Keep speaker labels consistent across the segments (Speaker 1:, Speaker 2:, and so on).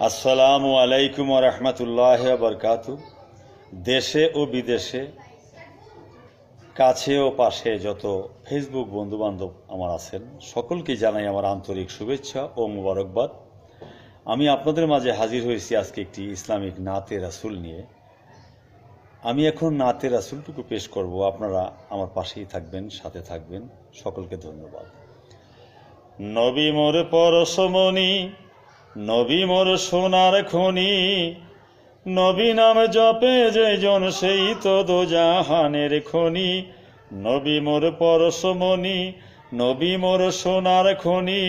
Speaker 1: আসসালামু আলাইকুম ওয়া রাহমাতুল্লাহি ওয়া বারাকাতুহু। দেশে ও বিদেশে, কাছে ও পাশে যত ফেসবুক বন্ধুবান্ধব আমার আছেন, সকলকে জানাই আমার আন্তরিক শুভেচ্ছা ও মোবারকবাদ। আমি আপনাদের মাঝে হাজির হয়েছি আজকে একটি ইসলামিক নাতে রাসূল নিয়ে। আমি এখন নাতে রাসূলটুকু পেশ করব, আপনারা আমার পাশেই থাকবেন, সাথে থাকবেন। সকলকে ধন্যবাদ। নবী মোর পরশমণি, নবী মোর সোনার খনি, নবী নাম জপে যেজন সেই তো দোজাহানের খনি। নবী মোর পরশমণি, নবী মোর সোনার খনি,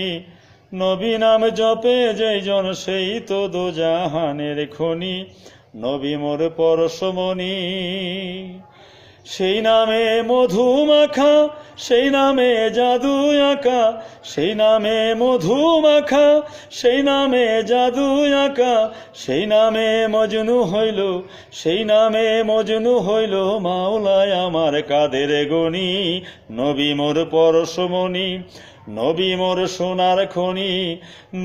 Speaker 1: নবী নাম জপে যেজন সেই তো দোজাহানের খনি। নবী মোর পরশমণি, সেই নামে মধু মাখা, সেই নামে জাদু আঁকা, সেই নামে মধু মাখা, সেই নামে জাদু আঁকা, সেই নামে মজনু হইল, সেই নামে মজনু হইল মাওলায় আমার কাদের গনি। নবী মোর পরশমণি, নবী মোর সোনার খনি,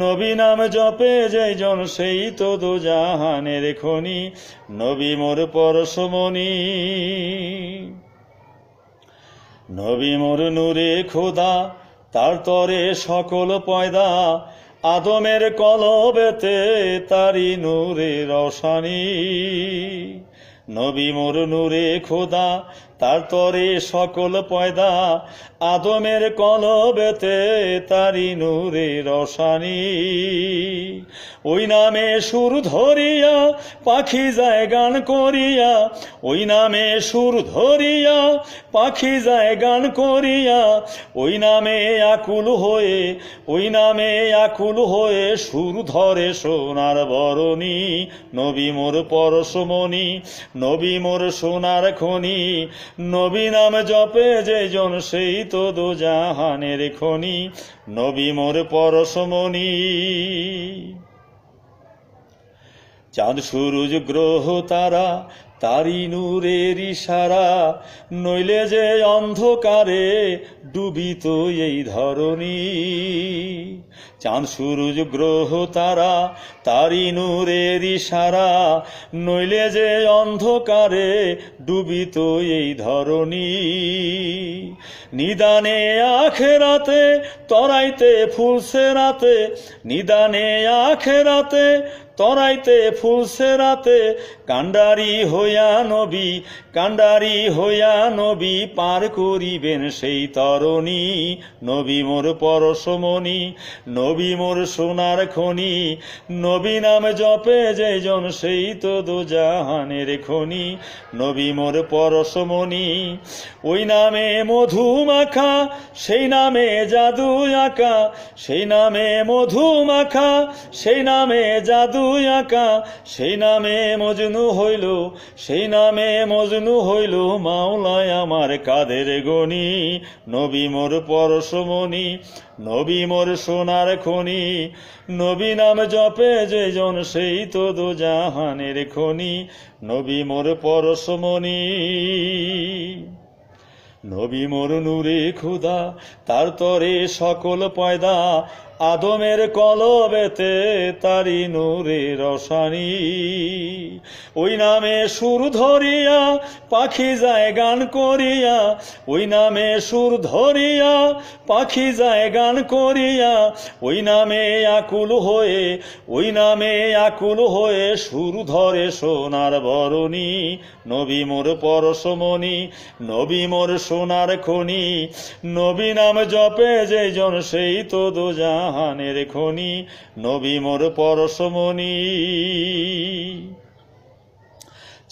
Speaker 1: নবী নাম জপে যেজন সেই তো দোজাহানের খনি। নবী মোর পরশমণি, নবী মোর নূরে খোদা, তার তরে সকল পয়দা, আদমের কলবেতে তারি নূরে রওশানি। নবী মোর নূরে খোদা, তার তরে সকল পয়দা, আদমের কলবেতে তারি নূরে রওশানি। ওই নামে সুর ধরিয়া পাখি যায় গান করিয়া, ওই নামে সুর ধরিয়া পাখি যায় গান করিয়া, ওই নামে আকুল হয়ে, ওই নামে আকুল হয়ে সুর ধরে সোনার বরণী। নবী মোর পরশমণি, নবী মোর সোনার খনি, নবী নাম জপে যেজন সেই তো দোজাহানের খনি। নবী মোর পরশমণি, চাঁদ সূরজ গ্রহ তারা তারি নূরের ইশারা, নইলে যে অন্ধকারে ডুবিত এই ধরণী। চাঁদ সূরজ গ্রহ তারা তারি নূরের ইশারা, নইলে যে অন্ধকারে ডুবিত এই ধরণী। নিদানে আখেরাতে তরাইতে ফুলছে রাতে, নিদানে আখেরাতে তরাইতে ফুলছে রাতে, কান্ডারি হইয়া নবী, কান্ডারি হইয়া নবী পার করিবেন সেই তরণী। নবী মোর পরশমণি, নবী মোর সোনার খনি, নবী নাম জপে যেজন সেই তো দোজাহানের খনি। নবী মোর পরশমণি, ওই নামে মধু মাখা, সেই নামে জাদু আঁকা, সেই নামে মধু মাখা, সেই নামে জাদু আঁকা, সেই নামে মজনু হইল, সেই নামে মজনু হইল মাওলায় আমার কাদের গনি। নবী মোর পরশমণি, নবী মোর সোনার খনি, নবী নাম জপে যেজন সেই তো দোজাহানের খনি। নবী মোর পরশমণি, নবী মোর নূরে খোদা, তার তরে সকল পয়দা, আদমের কলবেতে তারি নূরে রওশানি। ওই নামে সুর ধরিয়া পাখি যায় গান করিয়া, ওই নামে সুর ধরিয়া পাখি যায় গান করিয়া, ওই নামে আকুল হয়ে, ওই নামে আকুল হয়ে সুর ধরে সোনার বরণী। নবী মোর পরশমণি, নবী মোর সোনার খনি, নবী নাম জপে যেজন সেই তো দোজাহানের খনি। নবী মোর পরশমণি,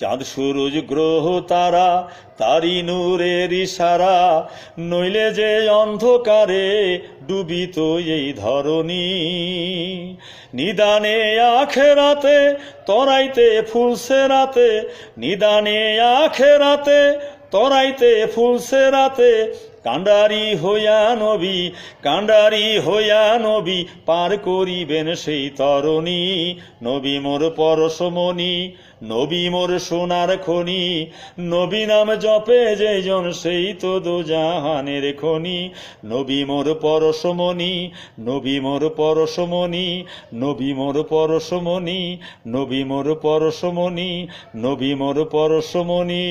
Speaker 1: চাঁদ সূরজ গ্রহ তারা তারি নূরের ইশারা, নইলে যে অন্ধকারে ডুবিত এই ধরণী। নিদানে আখেরাতে তরাইতে ফুলছে রাতে, নিদানে আখেরাতে তরাইতে ফুলছে রাতে, কাণ্ডারি হইয়া নবী পার করিবেন সেই তরণী। নবী মোর পরশমণি, নবী মোর সোনার খনি, নবী নাম জপে যেজন সেই তো দোজাহানের খনি। নবী মোর পরশমণি, নবী মোর পরশমণি, নবী মোর পরশমণি, নবী মোর পরশমণি, নবী মোর পরশমণি।